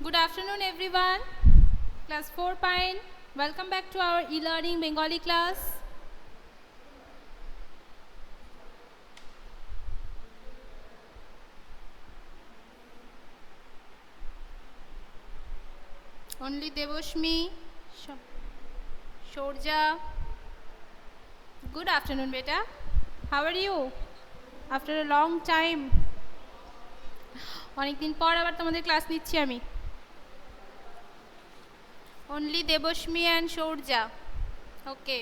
Good afternoon everyone. Class 4 Pine. Welcome back to our e-learning Bengali class. Only Devoshmi, Shorja. Good afternoon beta. How are you? After a long time. অনেকদিন পর আবার তোমাদের class নিচ্ছি আমি। Only Devoshmi and Shorja. Okay.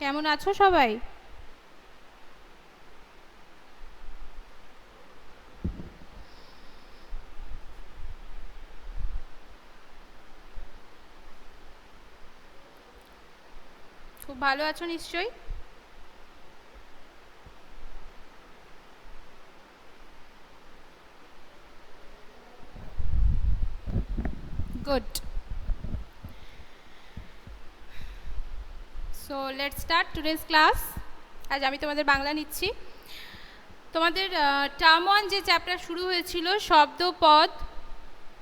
কেমন আছো সবাই? খুব ভালো আছো নিশ্চয়ই? Good. So let's start today's class. আজ আমি তোমাদের বাংলা নিচ্ছি। তোমাদের টার্ম 1 যে চ্যাপ্টার শুরু হয়েছিল শব্দ পদ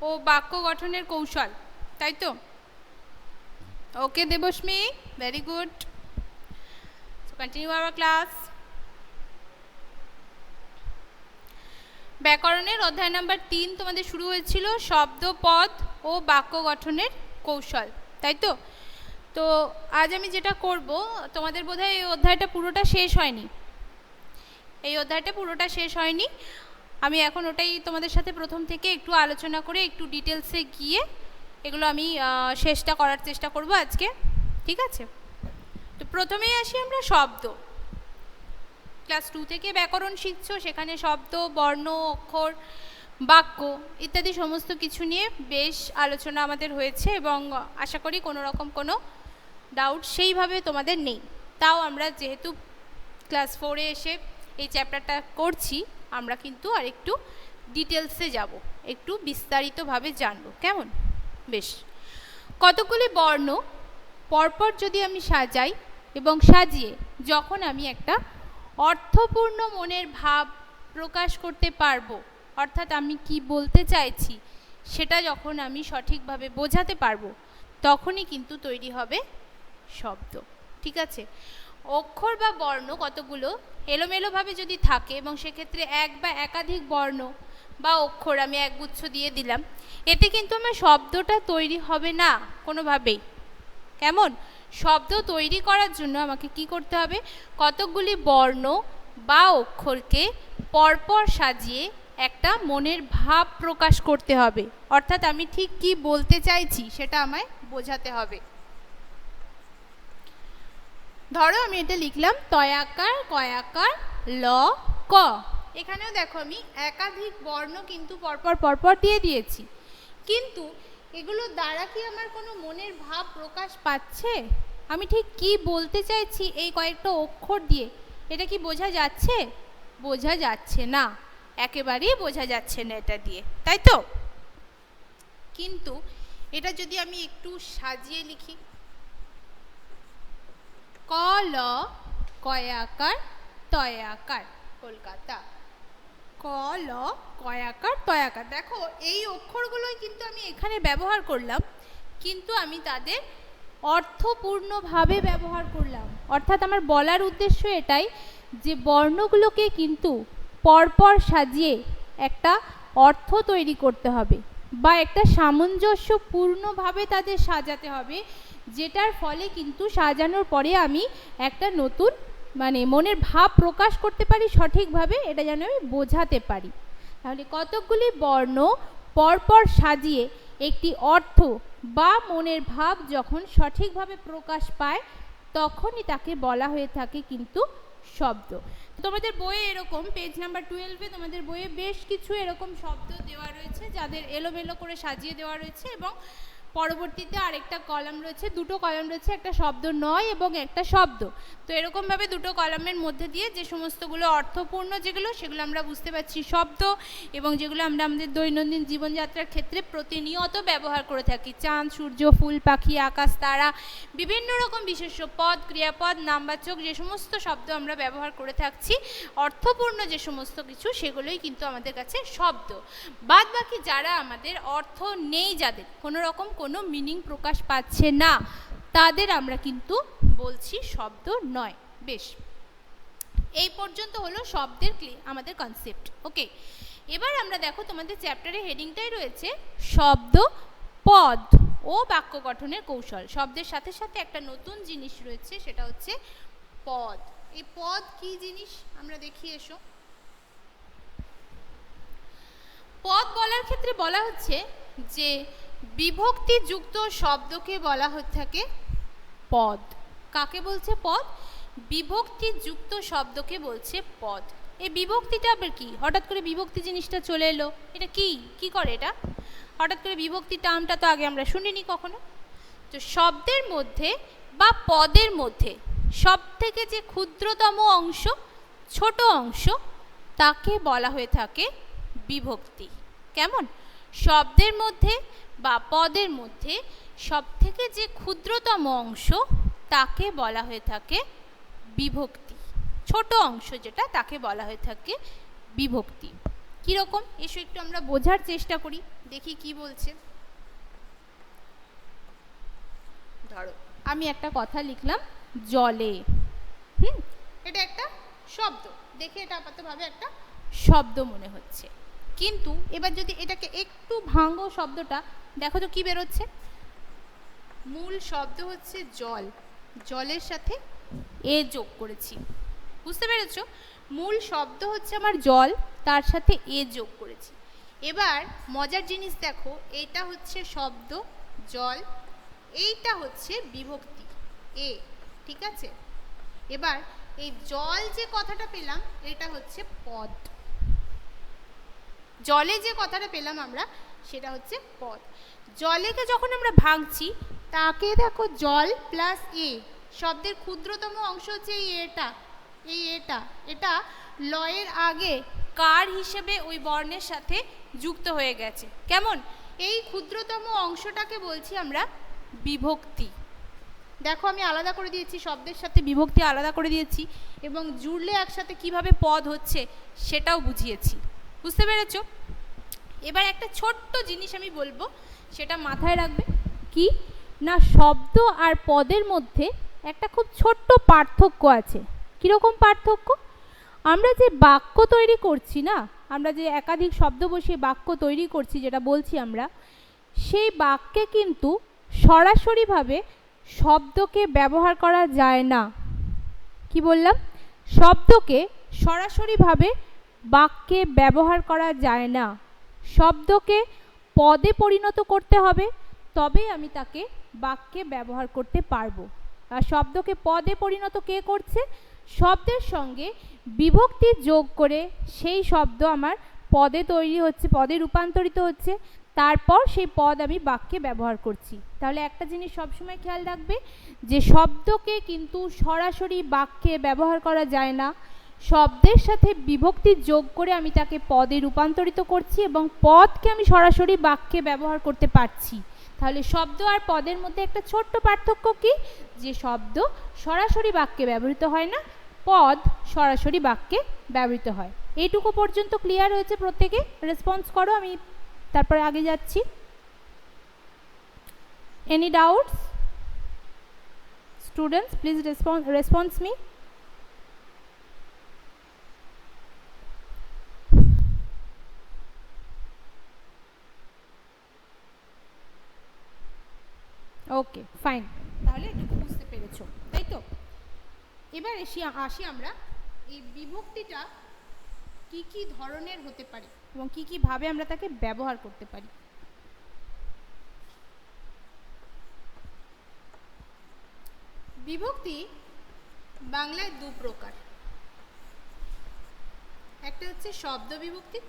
ও বাক্য গঠনের কৌশল, তাই তো? Okay Debashmi, very good. So continue our class. ব্যাকরণের অধ্যায় নাম্বার 3 তোমাদের শুরু হয়েছিল শব্দ পদ ও বাক্য গঠনের কৌশল, তাই তো? তো আজ আমি যেটা করব, তোমাদের বোধহয় এই অধ্যায়টা পুরোটা শেষ হয়নি। আমি এখন ওটাই তোমাদের সাথে প্রথম থেকে একটু আলোচনা করে একটু ডিটেলসে গিয়ে এগুলো আমি শেষটা করার চেষ্টা করব আজকে, ঠিক আছে? তো প্রথমেই আসি আমরা শব্দ। ক্লাস 2 থেকে ব্যাকরণ শিখছো, সেখানে শব্দ, বর্ণ, অক্ষর, বাক্য ইত্যাদি সমস্ত কিছু নিয়ে বেশ আলোচনা আমাদের হয়েছে এবং আশা করি কোনো রকম কোনো ডাউট সেইভাবে তোমাদের নেই। তাও আমরা যেহেতু ক্লাস 4-এ এসে এই চ্যাপ্টারটা করছি, আমরা কিন্তু আর একটু ডিটেলসে যাব, একটু বিস্তারিতভাবে জানব, কেমন? বেশ, কতগুলি বর্ণ পরপর যদি আমি সাজাই এবং সাজিয়ে যখন আমি একটা অর্থপূর্ণ মনের ভাব প্রকাশ করতে পারবো, অর্থাৎ আমি কি বলতে চাইছি সেটা যখন আমি সঠিকভাবে বোঝাতে পারবো, তখনই কিন্তু তৈরি হবে শব্দ, ঠিক আছে? অক্ষর বা বর্ণ কতগুলো এলোমেলোভাবে যদি থাকে এবং সেক্ষেত্রে এক বা একাধিক বর্ণ বা অক্ষর আমি একগুচ্ছ দিয়ে দিলাম, এতে কিন্তু আমার শব্দটা তৈরি হবে না কোনোভাবেই। কেমন? শব্দ তৈরি করার জন্য আমাকে কি করতে হবে? কতকগুলি বর্ণ বা অক্ষরকে পরপর সাজিয়ে একটা মনের ভাব প্রকাশ করতে হবে, অর্থাৎ আমি ঠিক কি বলতে চাইছি সেটা আমায় বোঝাতে হবে। ধরো আমি এটা লিখলাম তয়াকার কয়াকার ল ক। এখানেও দেখো আমি একাধিক বর্ণ কিন্তু পরপর দিয়ে দিয়েছি, কিন্তু এগুলো দ্বারা কি আমার কোনো মনের ভাব প্রকাশ পাচ্ছে? আমি ঠিক কি বলতে চাইছি এই কয়েকটা অক্ষর দিয়ে, এটা কি বোঝা যাচ্ছে? বোঝা যাচ্ছে না, একেবারেই বোঝা যাচ্ছে না এটা দিয়ে, তাই তো? কিন্তু এটা যদি আমি একটু সাজিয়ে লিখি, ক ল কয়াকার তয়াকার কলকাতা, ক ল কয়াকার তয়াকার। দেখো এই অক্ষরগুলোই কিন্তু আমি এখানে ব্যবহার করলাম, কিন্তু আমি তাদের অর্থপূর্ণভাবে ব্যবহার করলাম। অর্থাৎ আমার বলার উদ্দেশ্য এটাই যে বর্ণগুলোকে কিন্তু পরপর সাজিয়ে একটা অর্থ তৈরি করতে হবে বা একটা সামঞ্জস্যপূর্ণভাবে তাদের সাজাতে হবে, যেটার ফলে কিন্তু সাজানোর পরে আমি একটা নতুন মনের ভাব প্রকাশ করতে পারি সঠিকভাবে, এটা যেন আমি বোঝাতে পারি। তাহলে কতকগুলি বর্ণ পরপর সাজিয়ে একটি অর্থ বা মনের ভাব যখন সঠিকভাবে প্রকাশ পায়, তখনই তাকে বলা হয়ে থাকে কিন্তু শব্দ। তোমাদের বইয়ে এরকম পেজ নাম্বার 12-এ তোমাদের বইয়ে বেশ কিছু এরকম শব্দ দেওয়া রয়েছে, যাদের এলোমেলো করে সাজিয়ে দেওয়া রয়েছে এবং পরবর্তীতে আরেকটা কলাম রয়েছে, দুটো কলাম রয়েছে, একটা শব্দ নয় এবং একটা শব্দ। তো এরকমভাবে দুটো কলামের মধ্যে দিয়ে যে সমস্তগুলো অর্থপূর্ণ যেগুলো, সেগুলো আমরা বুঝতে পারছি শব্দ, এবং যেগুলো আমরা আমাদের দৈনন্দিন জীবনযাত্রার ক্ষেত্রে প্রতিনিয়ত ব্যবহার করে থাকি, চাঁদ, সূর্য, ফুল, পাখি, আকাশ, তারা, বিভিন্ন রকম বিশেষ্য পদ, ক্রিয়াপদ, নামবাচক যে সমস্ত শব্দ আমরা ব্যবহার করে থাকছি, অর্থপূর্ণ যে সমস্ত কিছু, সেগুলোই কিন্তু আমাদের কাছে শব্দ। বাদ বাকি যারা আমাদের অর্থ নেই, যাদের কোনো রকম কোনো মিনিং প্রকাশ পাচ্ছে না, তাদের আমরা কিন্তু বলছি শব্দ নয়। বেশ, এই পর্যন্ত হলো শব্দের আমাদের কনসেপ্ট। ওকে, এবার আমরা দেখো তোমাদের চ্যাপ্টারের হেডিংটাই রয়েছে শব্দ, পদ ও বাক্য গঠনের কৌশল। শব্দের সাথে সাথে একটা নতুন জিনিস রয়েছে, সেটা হচ্ছে পদ। এই পদ কি জিনিস আমরা দেখি, এসো। পদ বলার ক্ষেত্রে বলা হচ্ছে যে বিভক্তিযুক্ত শব্দকে বলা হয়ে থাকে পদ। কাকে বলছে পদ? বিভক্তিযুক্ত শব্দকে বলছে পদ। এই বিভক্তিটা আবার কি? হঠাৎ করে বিভক্তি জিনিসটা চলে এলো, এটা কি কি করে এটা? হঠাৎ করে বিভক্তি টার্মটা তো আগে আমরা শুনিনি কখনো। তো শব্দের মধ্যে বা পদের মধ্যে সব থেকে যে ক্ষুদ্রতম অংশ, ছোট অংশ, তাকে বলা হয়ে থাকে বিভক্তি। কেমন? শব্দের মধ্যে বা পদের মধ্যে সব থেকে যে ক্ষুদ্রতম অংশ, তাকে বলা হয়ে থাকে বিভক্তি। ছোট অংশ যেটা, তাকে বলা হয়ে থাকে বিভক্তি। কীরকম? এসো একটু আমরা বোঝার চেষ্টা করি, দেখি কি বলছে। ধরো আমি একটা কথা লিখলাম জলে, এটা একটা শব্দ, দেখে এটা আপাতভাবে একটা শব্দ মনে হচ্ছে, কিন্তু এবার যদি এটাকে একটু ভাঙো শব্দটা, দেখো তো কি বেরোচ্ছে। মূল শব্দ হচ্ছে জল, জলের সাথে এ যোগ করেছি, বুঝতে পেরেছ? মূল শব্দ হচ্ছে আমার জল, তার সাথে এ যোগ করেছি। এবার মজার জিনিস দেখো, এটা হচ্ছে শব্দ জল, এইটা হচ্ছে বিভক্তি এ, ঠিক আছে? এবার এই জল যে কথাটা পেলাম, এটা হচ্ছে পদ। জলে যে কথাটা পেলাম আমরা, সেটা হচ্ছে পদ। জলেকে যখন আমরা ভাঙছি, তাকে দেখো জল প্লাস এ, শব্দের ক্ষুদ্রতম অংশ হচ্ছে এই এটা, এটা লয়ের আগে কার হিসেবে ওই বর্ণের সাথে যুক্ত হয়ে গেছে। কেমন? এই ক্ষুদ্রতম অংশটাকে বলছি আমরা বিভক্তি। দেখো আমি আলাদা করে দিয়েছি, শব্দের সাথে বিভক্তি আলাদা করে দিয়েছি, এবং জুড়লে একসাথে কিভাবে পদ হচ্ছে সেটাও বুঝিয়েছি। বুঝতে পেরেছ? এবার একটা ছোট্ট জিনিস আমি বলবো, সেটা মাথায় রাখবে। কি না, শব্দ আর পদের মধ্যে একটা খুব ছোট্ট পার্থক্য আছে। কীরকম পার্থক্য? আমরা যে বাক্য তৈরি করছি না, আমরা যে একাধিক শব্দ বসিয়ে বাক্য তৈরি করছি, যেটা বলছি আমরা, সেই বাক্যে কিন্তু সরাসরিভাবে শব্দকে ব্যবহার করা যায় না। কি বললাম? শব্দকে সরাসরিভাবে বাক্যে ব্যবহার করা যায় না। শব্দকে পদে পরিণত করতে হবে, তবে আমি তাকে বাক্যে ব্যবহার করতে পারবো। আর শব্দকে পদে পরিণত কে করছে? শব্দের সঙ্গে বিভক্তি যোগ করে সেই শব্দ আমার পদে তৈরি হচ্ছে, পদে রূপান্তরিত হচ্ছে, তারপর সেই পদ আমি বাক্যে ব্যবহার করছি। তাহলে একটা জিনিস সবসময় খেয়াল রাখবে, যে শব্দকে কিন্তু সরাসরি বাক্যে ব্যবহার করা যায় না, শব্দের সাথে বিভক্তি যোগ করে আমি তাকে পদে রূপান্তরিত করছি, এবং পদকে আমি সরাসরি বাক্যে ব্যবহার করতে পারছি। তাহলে শব্দ আর পদের মধ্যে একটা ছোট্ট পার্থক্য কি, যে শব্দ সরাসরি বাক্যে ব্যবহৃত হয় না, পদ সরাসরি বাক্যে ব্যবহৃত হয়। এইটুকু পর্যন্ত ক্লিয়ার হয়েছে? প্রত্যেকে রেসপন্স করো, আমি তারপরে আগে যাচ্ছি। Any doubts students? Please response me. Okay, fine, তাহলে একটু বুঝতে পেরেছো, তাই তো? এবার আসি আমরা এই বিভক্তিটা কি কি ধরনের হতে পারে এবং কি কি ভাবে আমরা তাকে ব্যবহার করতে পারি। বিভক্তি বাংলায় দু প্রকার, একটা হচ্ছে শব্দ বিভক্তি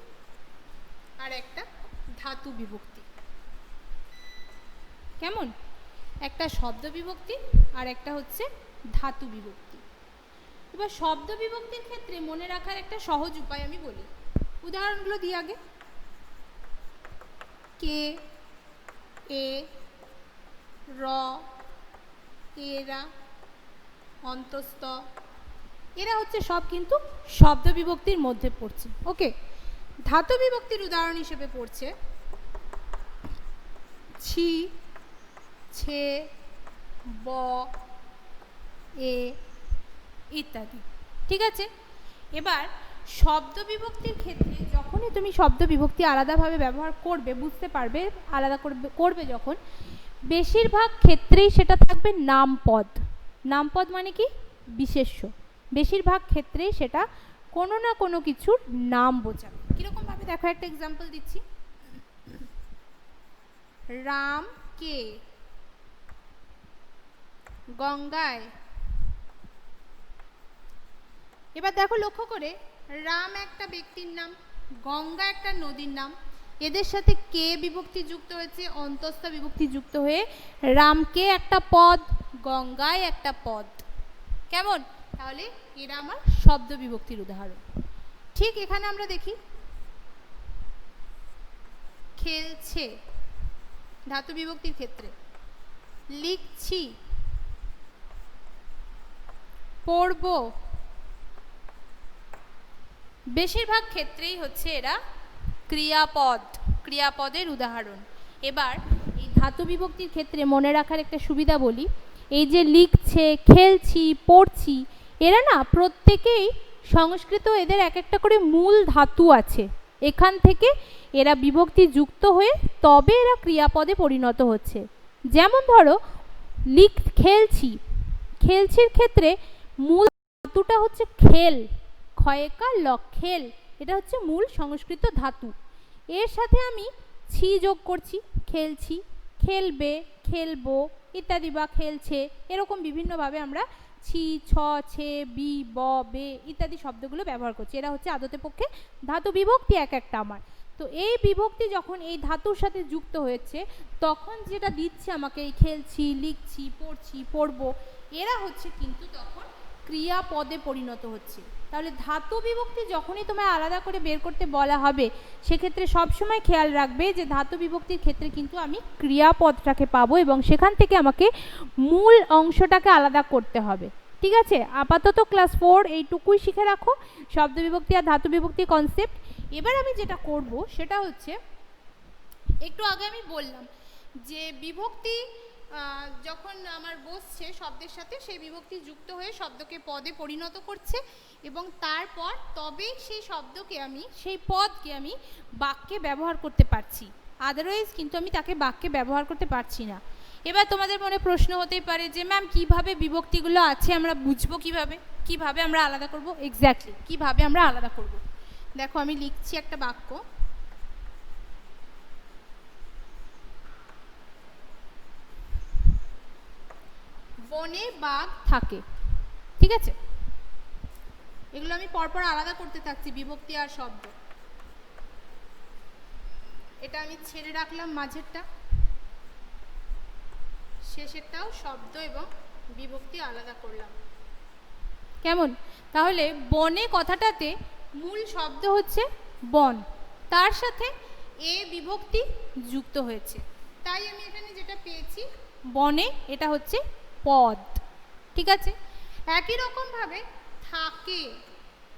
আর একটা ধাতু বিভক্তি। কেমন? একটা শব্দ বিভক্তি আর একটা হচ্ছে ধাতু বিভক্তি। এবার শব্দ বিভক্তির ক্ষেত্রে মনে রাখার একটা সহজ উপায় আমি বলি, উদাহরণগুলো দিই আগে। কে, এ, র, এরা, অন্তস্থ, এরা হচ্ছে সব কিন্তু শব্দ বিভক্তির মধ্যে পড়ছে। ওকে, ধাতু বিভক্তির উদাহরণ হিসেবে পড়ছে ছি, ছে, ব, এ ইত্যাদি। ঠিক আছে, এবার শব্দ বিভক্তির ক্ষেত্রে যখনই তুমি শব্দ বিভক্তি আলাদাভাবে ব্যবহার করবে, বুঝতে পারবে আলাদা করবে যখন, বেশিরভাগ ক্ষেত্রেই সেটা থাকবে নামপদ। নামপদ মানে কি? বিশেষ্য। বেশিরভাগ ক্ষেত্রেই সেটা কোনো না কোনো কিছুর নাম বোঝাবে। কিরকম ভাবে দেখো, একটা এক্সাম্পল দিচ্ছি। রাম কে গঙ্গায়। এবার দেখো লক্ষ্য করে, রাম একটা ব্যক্তির নাম, গঙ্গা একটা নদীর নাম, এদের সাথে কে বিভক্তি যুক্ত হয়েছে, অন্তস্থ বিভক্তি যুক্ত হয়ে রামকে একটা পদ, গঙ্গায় একটা পদ। কেমন? তাহলে এরা আমার শব্দ বিভক্তির উদাহরণ। ঠিক এখানে আমরা দেখি খেলছে ধাতু বিভক্তির ক্ষেত্রে, লিখছি, পড়ব, বেশিরভাগ ক্ষেত্রেই হচ্ছে এরা ক্রিয়াপদ, ক্রিয়াপদের উদাহরণ। এবার এই ধাতু বিভক্তির ক্ষেত্রে মনে রাখার একটা সুবিধা বলি, এই যে লিখছে, খেলছি, পড়ছি, এরা না প্রত্যেকেই সংস্কৃত, এদের এক একটা করে মূল ধাতু আছে, এখান থেকে এরা বিভক্তি যুক্ত হয়ে তবে এরা ক্রিয়াপদে পরিণত হচ্ছে। যেমন ধরো খেলছি, খেলছির ক্ষেত্রে মূল ধাতুটা হচ্ছে খেল, ক্ষয়কার ল, খেল, এটা হচ্ছে মূল সংস্কৃত ধাতু। এর সাথে আমি ছি যোগ করছি, খেলছি, খেলবে, খেলবো ইত্যাদি, বা খেলছে, এরকম বিভিন্নভাবে আমরা ছি, ছ, ছে, বি, ব, বে ইত্যাদি শব্দগুলো ব্যবহার করছি। এরা হচ্ছে আদতে পক্ষে ধাতু বিভক্তি এক একটা আমার। তো এই বিভক্তি যখন এই ধাতুর সাথে যুক্ত হয়েছে, তখন যেটা দিচ্ছে আমাকে, এই খেলছি, লিখছি, পড়ছি, পড়বো, এরা হচ্ছে কিন্তু তখন ক্রিয়াপদে পরিণত হচ্ছে। তাহলে ধাতু বিভক্তি যখনই তোমায় আলাদা করে বের করতে বলা হবে, সেক্ষেত্রে সবসময় খেয়াল রাখবে যে ধাতু বিভক্তির ক্ষেত্রে কিন্তু আমি ক্রিয়াপদটাকে পাবো এবং সেখান থেকে আমাকে মূল অংশটাকে আলাদা করতে হবে। ঠিক আছে, আপাতত ক্লাস 4 এইটুকুই শিখে রাখো, শব্দ বিভক্তি আর ধাতু বিভক্তি কনসেপ্ট। এবার আমি যেটা করব সেটা হচ্ছে, একটু আগে আমি বললাম যে বিভক্তি যখন আমার বসছে শব্দের সাথে, সেই বিভক্তি যুক্ত হয়ে শব্দকে পদে পরিণত করছে এবং তারপর তবেই সেই শব্দকে আমি, সেই পদকে আমি বাক্যে ব্যবহার করতে পারছি, আদারওয়াইজ কিন্তু আমি তাকে বাক্যে ব্যবহার করতে পারছি না। এবার তোমাদের মনে প্রশ্ন হতেই পারে যে ম্যাম কিভাবে বিভক্তিগুলো আছে আমরা বুঝবো, কিভাবে আমরা আলাদা করব? এক্স্যাক্টলি কিভাবে আমরা আলাদা করব, দেখো আমি লিখছি একটা বাক্য, বনে বাঘ থাকে। ঠিক আছে, এগুলো আমি পরপর আলাদা করতে থাকছি, বিভক্তি আর শব্দ। এটা আমি ছেড়ে রাখলাম মাঝেরটা, শেষেরটাও শব্দ এবং বিভক্তি আলাদা করলাম। কেমন? তাহলে বনে কথাটাতে মূল শব্দ হচ্ছে বন, তার সাথে এ বিভক্তি যুক্ত হয়েছে, তাই আমি এখানে যেটা পেয়েছি বনে, এটা হচ্ছে পদ। ঠিক আছে, একই রকম ভাবে থাকে,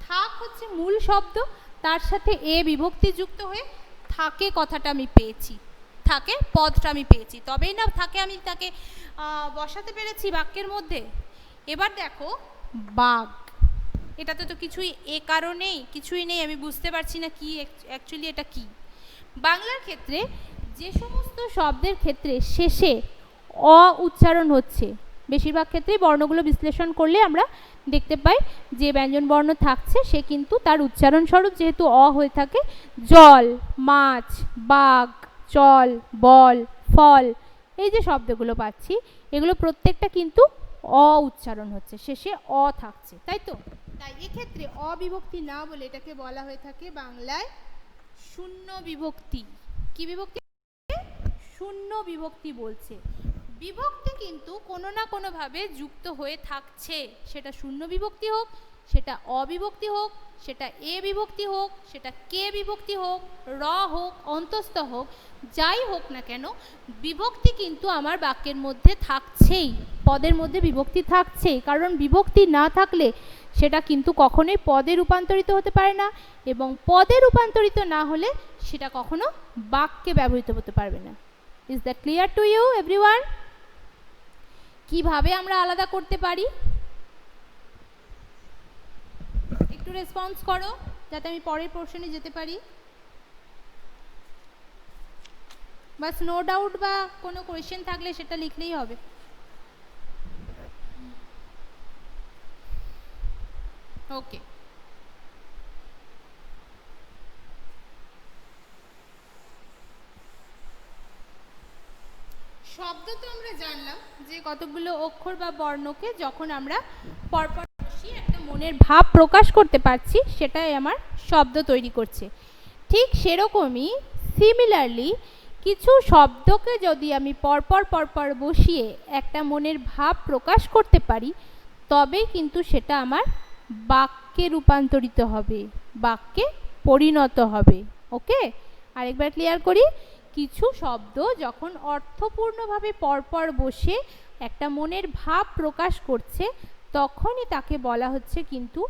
থাক হচ্ছে মূল শব্দ, তার সাথে এ বিভক্তি যুক্ত হয়ে থাকে কথাটা আমি পেয়েছি, থাকে পদটা আমি পেয়েছি, তবেই না থাকে আমি তাকে বসাতে পেরেছি বাক্যের মধ্যে। এবার দেখো বাঘ, এটাতে তো কিছুই এ কারণেই কিছুই নেই, আমি বুঝতে পারছি না কি অ্যাকচুয়ালি এটা কি। বাংলার ক্ষেত্রে যে সমস্ত শব্দের ক্ষেত্রে শেষে অ উচ্চারণ হচ্ছে, বেশিরভাগ ক্ষেত্রেই বর্ণগুলো বিশ্লেষণ করলে আমরা দেখতে পাই যে ব্যঞ্জন বর্ণ থাকছে, সে কিন্তু তার উচ্চারণ স্বরূপ যেহেতু অ হয়ে থাকে, জল, মাছ, বাঘ, চল, বল, ফল, এই যে শব্দগুলো পাচ্ছি, এগুলো প্রত্যেকটা কিন্তু অ উচ্চারণ হচ্ছে, শেষে অ থাকছে, তাই তো? তাই এক্ষেত্রে অবিভক্তি না বলে এটাকে বলা হয়ে থাকে বাংলায় শূন্য বিভক্তি। কি বিভক্তি? শূন্য বিভক্তি বলছে। বিভক্তি কিন্তু কোনো না কোনোভাবে যুক্ত হয়ে থাকছে, সেটা শূন্য বিভক্তি হোক, সেটা অবিভক্তি হোক, সেটা এ বিভক্তি হোক, সেটা কে বিভক্তি হোক, র হোক, অন্তস্থ হোক, যাই হোক না কেন বিভক্তি কিন্তু আমার বাক্যের মধ্যে থাকছেই, পদের মধ্যে বিভক্তি থাকছেই। কারণ বিভক্তি না থাকলে সেটা কিন্তু কখনোই পদে রূপান্তরিত হতে পারে না, এবং পদে রূপান্তরিত না হলে সেটা কখনো বাক্যে ব্যবহৃত হতে পারবে না। Is that clear to you everyone? কিভাবে আমরা আলাদা করতে পারি একটু রেসপন্স করো, যাতে আমি পরের প্রশ্নে যেতে পারি। বাস নো ডাউট বা কোনো কোয়েশ্চেন থাকলে সেটা লিখলেই হবে। ওকে, শব্দ তো আমরা জানলাম যে কতগুলো অক্ষর বা বর্ণকে যখন আমরা পরপর বসিয়ে একটা মনের ভাব প্রকাশ করতে পারছি সেটাই আমার শব্দ তৈরি করছে। ঠিক সেরকমই সিমিলারলি কিছু শব্দকে যদি আমি পরপর বসিয়ে একটা মনের ভাব প্রকাশ করতে পারি তবেই কিন্তু সেটা আমার বাক্যে রূপান্তরিত হবে, বাক্যে পরিণত হবে। ওকে, আরেকবার ক্লিয়ার করি। কিছু শব্দ যখন অর্থপূর্ণভাবে পরপর বসে একটা মনের ভাব প্রকাশ করছে তখনই তাকে বলা হচ্ছে কিন্তু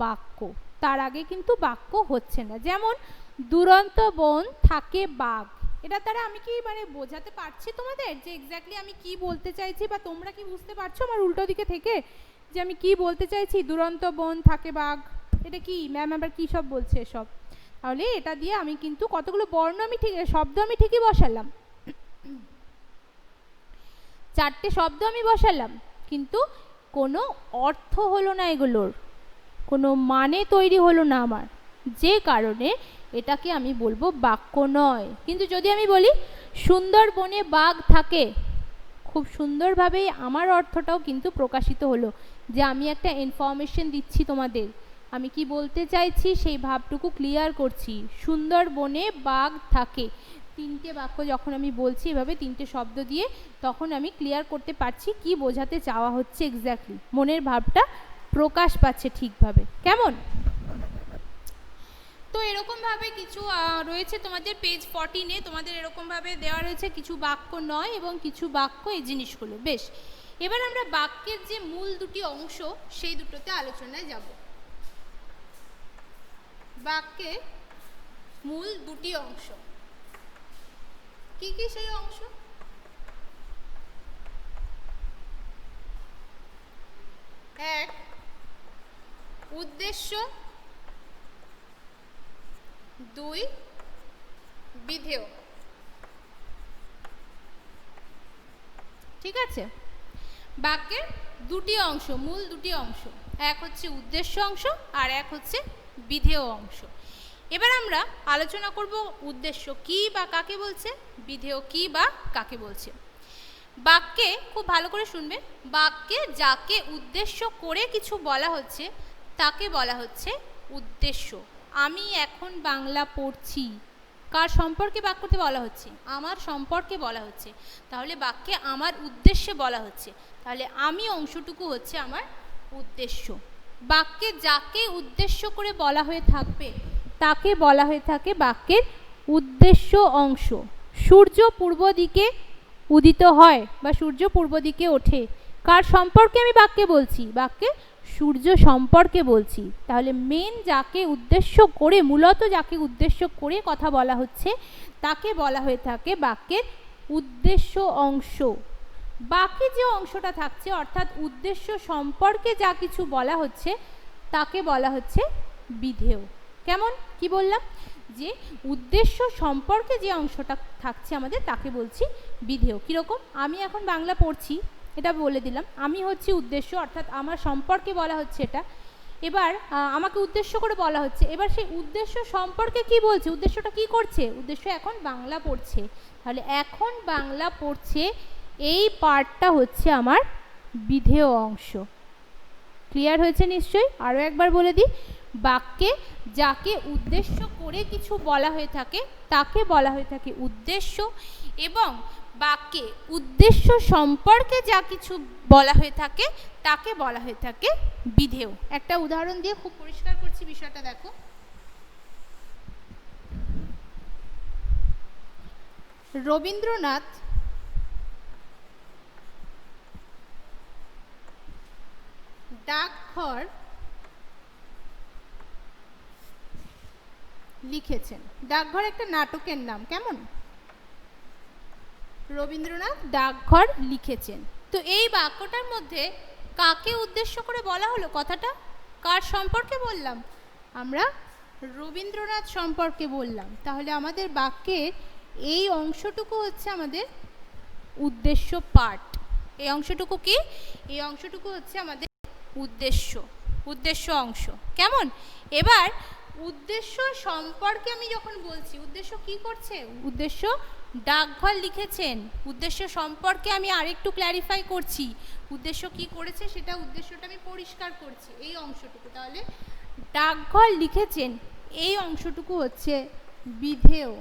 বাক্য, তার আগে কিন্তু বাক্য হচ্ছে না। যেমন দুরন্ত বন থাকে বাঘ, এটা দ্বারা আমি কি মানে বোঝাতে পারছি তোমাদের যে এক্স্যাক্টলি আমি কি বলতে চাইছি, বা তোমরা কি বুঝতে পারছো আমার উল্টো দিকে থেকে যে আমি কি বলতে চাইছি? দুরন্ত বন থাকে বাঘ, এটা কি ম্যাম আবার কি সব বলছে সব? তাহলে এটা দিয়ে আমি কিন্তু কতগুলো বর্ণ আমি ঠিক শব্দ আমি ঠিকই বসালাম, চারটে শব্দ আমি বসালাম, কিন্তু কোনো অর্থ হলো না, এগুলোর কোনো মানে তৈরি হলো না আমার, যে কারণে এটাকে আমি বলবো বাক্য নয়। কিন্তু যদি আমি বলি সুন্দরবনে বাঘ থাকে, খুব সুন্দরভাবেই আমার অর্থটাও কিন্তু প্রকাশিত হলো, যে আমি একটা ইনফরমেশন দিচ্ছি তোমাদের, আমি কি বলতে চাইছি সেই ভাবটুকু ক্লিয়ার করছি। সুন্দরবনে বাঘ থাকে, তিনটে বাক্য যখন আমি বলছি এভাবে তিনটে শব্দ দিয়ে, তখন আমি ক্লিয়ার করতে পারছি কি বোঝাতে চাওয়া হচ্ছে এক্স্যাক্টলি, মনের ভাবটা প্রকাশ পাচ্ছে ঠিকভাবে। কেমন? তো এরকমভাবে কিছু রয়েছে তোমাদের পেজ 14-এ, তোমাদের এরকমভাবে দেওয়া রয়েছে কিছু বাক্য নয় এবং কিছু বাক্য, এই জিনিসগুলো। বেশ, এবার আমরা বাক্যের যে মূল দুটি অংশ সেই দুটোতে আলোচনায় যাব। বাক্যের মূল দুটি অংশ কি কি সেই অংশ? এক, উদ্দেশ্য, দুই, বিধেয়। ঠিক আছে, বাক্যের দুটি অংশ, মূল দুটি অংশ, এক হচ্ছে উদ্দেশ্য অংশ আর এক হচ্ছে বিধেয় অংশ। এবার আমরা আলোচনা করব উদ্দেশ্য কি বা কাকে বলছে, বিধেয় কি বা কাকে বলছে। বাক্যে খুব ভালো করে শুনবে, বাক্যে যাকে উদ্দেশ্য করে কিছু বলা হচ্ছে তাকে বলা হচ্ছে উদ্দেশ্য। আমি এখন বাংলা পড়ছি, কার সম্পর্কে বাক্যতে বলা হচ্ছে? আমার সম্পর্কে বলা হচ্ছে, তাহলে বাক্যে আমার উদ্দেশ্যে বলা হচ্ছে, তাহলে আমি অংশটুকু হচ্ছে আমার উদ্দেশ্য। বাক্যে যাকে উদ্দেশ্য করে বলা হয়ে থাকবে তাকে বলা হয়ে থাকে বাক্যের উদ্দেশ্য অংশ। সূর্য পূর্ব দিকে উদিত হয় বা সূর্য পূর্ব দিকে ওঠে, কার সম্পর্কে আমি বাক্যে বলছি? বাক্যে সূর্য সম্পর্কে বলছি। তাহলে মেন যাকে উদ্দেশ্য করে, মূলত যাকে উদ্দেশ্য করে কথা বলা হচ্ছে তাকে বলা হয়ে থাকে বাক্যের উদ্দেশ্য অংশ। বাকি যে অংশটা থাকছে অর্থাৎ উদ্দেশ্য সম্পর্কে যা কিছু বলা হচ্ছে তাকে বলা হচ্ছে বিধেয়। কেমন কি বললাম? যে উদ্দেশ্য সম্পর্কে যে অংশটা থাকছে আমাদের তাকে বলছি বিধেয়। কীরকম? আমি এখন বাংলা পড়ছি, এটা বলে দিলাম, আমি হচ্ছি উদ্দেশ্য, অর্থাৎ আমার সম্পর্কে বলা হচ্ছে এটা। এবার আমাকে উদ্দেশ্য করে বলা হচ্ছে, এবার সেই উদ্দেশ্য সম্পর্কে কি বলছে, উদ্দেশ্যটা কি করছে? উদ্দেশ্য এখন বাংলা পড়ছে, তাহলে এখন বাংলা পড়ছে এই পার্টটা হচ্ছে আমার বিধেয় অংশ। ক্লিয়ার হয়েছে নিশ্চয়ই? আরও একবার বলে দিই, বাক্যে যাকে উদ্দেশ্য করে কিছু বলা হয়ে থাকে তাকে বলা হয়ে থাকে উদ্দেশ্য, এবং বাক্যে উদ্দেশ্য সম্পর্কে যা কিছু বলা হয়ে থাকে তাকে বলা হয়ে থাকে বিধেয়। একটা উদাহরণ দিয়ে খুব পরিষ্কার করছি বিষয়টা, দেখো। রবীন্দ্রনাথ ডাকঘর লিখেছেন। ডাকঘর একটা নাটকের নাম, কেমন? রবীন্দ্রনাথ ডাকঘর লিখেছেন। তো এই বাক্যটার মধ্যে কাকে উদ্দেশ্য করে বলা হলো কথাটা? কার সম্পর্কে বললাম? আমরা রবীন্দ্রনাথ সম্পর্কে বললাম। তাহলে আমাদের বাক্যের এই অংশটুকু হচ্ছে আমাদের উদ্দেশ্য পার্ট। এই অংশটুকু কি? এই অংশটুকু হচ্ছে আমাদের উদ্দেশ্য অংশ, কেমন? এবার উদ্দেশ্য সম্পর্কে আমি যখন বলছি, উদ্দেশ্য কি করছে? উদ্দেশ্য ডাকঘর লিখেছেন। উদ্দেশ্য সম্পর্কে আমি আরেকটু ক্ল্যারিফাই করছি, উদ্দেশ্য কি করেছে সেটা, উদ্দেশ্যটা আমি পরিষ্কার করছি, এই অংশটুকু। তাহলে ডাকঘর লিখেছেন এই অংশটুকু হচ্ছে বিধেয়।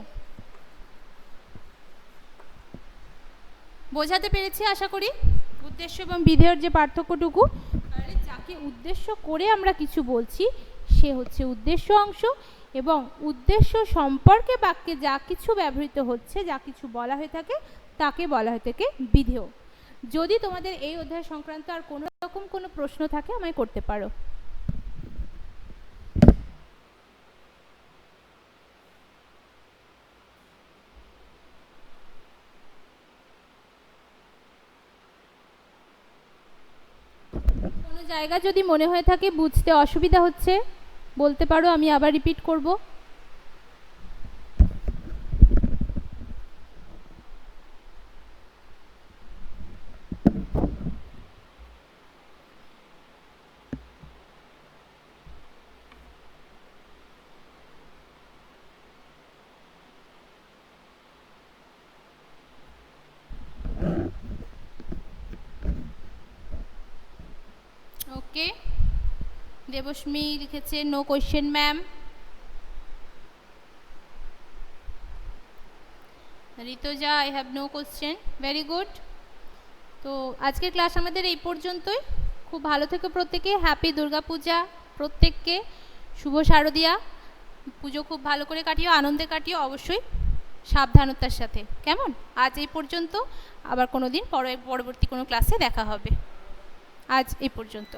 বোঝাতে পেরেছি আশা করি উদ্দেশ্য এবং বিধেয়র যে পার্থক্যটুকু। তাহলে যাকে উদ্দেশ্য করে আমরা কিছু বলছি সে হচ্ছে উদ্দেশ্য অংশ, এবং উদ্দেশ্য সম্পর্কে বাক্যে যা কিছু ব্যবহৃত হচ্ছে, যা কিছু বলা হয়ে থাকে তাকে বলা হয়ে থাকে বিধেয়। যদি তোমাদের এই অধ্যায় সংক্রান্ত আর কোনো রকম কোনো প্রশ্ন থাকে আমায় করতে পারো। কোনো জায়গা যদি মনে হয়ে থাকে বুঝতে অসুবিধা হচ্ছে বলতে পারো, আমি আবার রিপিট করব। ওকে, দেবস্মী লিখেছে no question ma'am. Rituja I have no question, very good. তো আজকের ক্লাস আমাদের এই পর্যন্তই। খুব ভালো থেকো প্রত্যেকে। হ্যাপি দুর্গাপূজা প্রত্যেককে, শুভ শারদিয়া। পুজো খুব ভালো করে কাটিও, আনন্দে কাটিও, অবশ্যই সাবধানতার সাথে, কেমন? আজ এই পর্যন্ত, আবার কোনো দিন পরবর্তী কোনো ক্লাসে দেখা হবে। আজ এই পর্যন্ত।